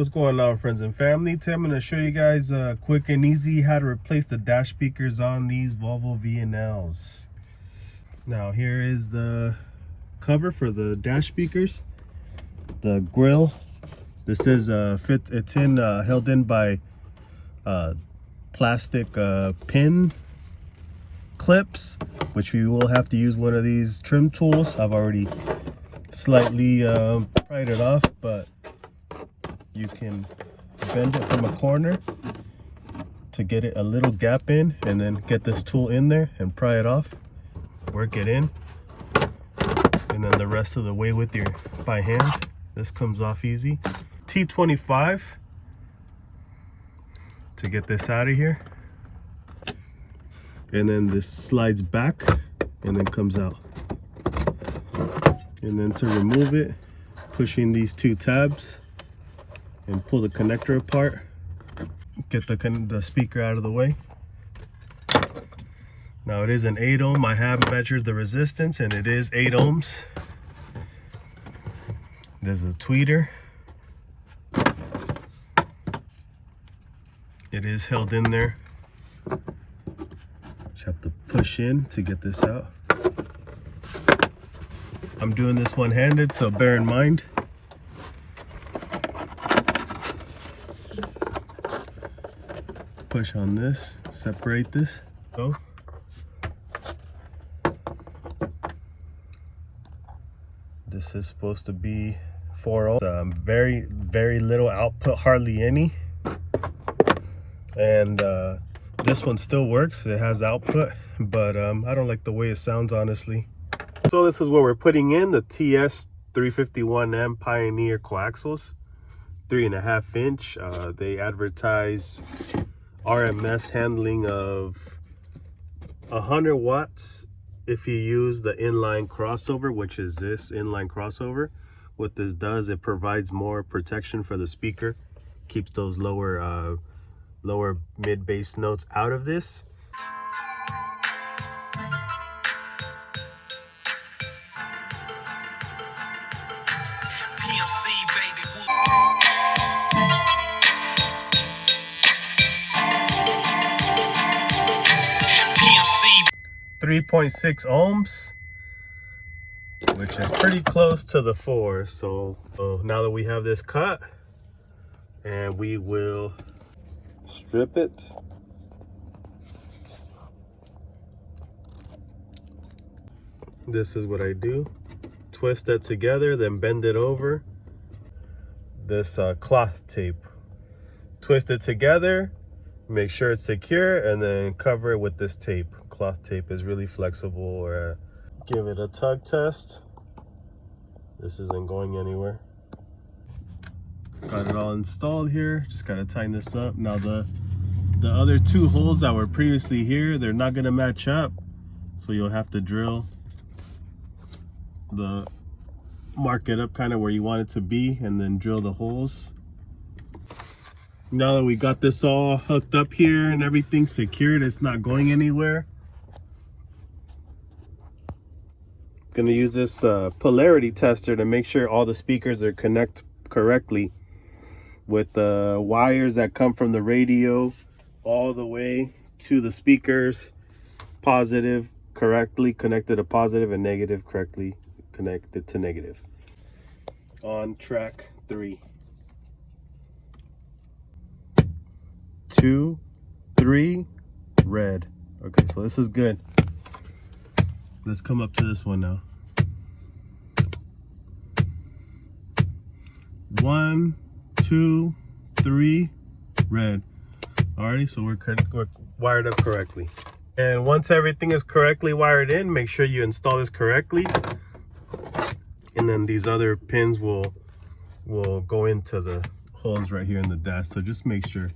What's going on, friends and family? Today I'm going to show you guys quick and easy how to replace the dash speakers on these Volvo VNLs. Now here is the cover for the dash speakers. The grill. This is it's in held in by plastic pin clips, which we will have to use one of these trim tools. I've already slightly pried it off, but you can bend it from a corner to get it a little gap in, and then get this tool in there and pry it off, work it in, and then the rest of the way with your by hand. This comes off easy. T25 to get this out of here, and then this slides back and then comes out. And then to remove it, pushing these two tabs and pull the connector apart, get the speaker out of the way. Now it is an 8 ohm. I have measured the resistance and it is 8 ohms. There's a tweeter. It is held in there. Just have to push in to get this out. I'm doing this one-handed, so bear in mind. Push on this, separate this. Go. This is supposed to be 4 ohms. Very little output, hardly any. And this one still works. It has output, but I don't like the way it sounds, honestly. So this is what we're putting in, the TS351M Pioneer coaxials, 3.5 inch. They advertise RMS handling of 100 watts if you use the inline crossover, which is this inline crossover. What this does, it provides more protection for the speaker, keeps those lower mid bass notes out of this. Baby. 3.6 ohms, which is pretty close to the 4. So now that we have this cut, and we will strip it. This is what I do. Twist that together, then bend it over this cloth tape. Twist it together, make sure it's secure, and then cover it with this tape. Cloth tape is really flexible. Give it a tug test. This isn't going anywhere. Got it all installed here. Just gotta tighten this up. Now the other 2 holes that were previously here, they're not gonna match up, so you'll have to drill mark it up kind of where you want it to be, and then drill the holes. Now that we got this all hooked up here and everything secured, it's not going anywhere. Gonna use this polarity tester to make sure all the speakers are connected correctly, with the wires that come from the radio all the way to the speakers, positive correctly connected to positive, and negative correctly connected to negative. On track 3. 2, 3, red. Okay, so this is good. Let's come up to this one now. 1, 2, 3, red. Alrighty, so we're wired up correctly. And once everything is correctly wired in, make sure you install this correctly. And then these other pins will go into the holes right here in the dash. So just make sure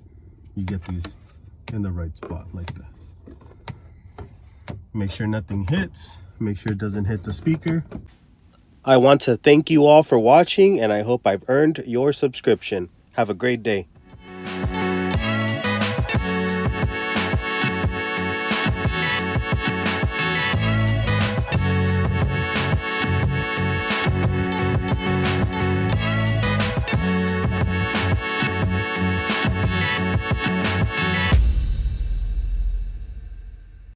you get these in the right spot like that. Make sure nothing hits. Make sure it doesn't hit the speaker. I want to thank you all for watching, and I hope I've earned your subscription. Have a great day.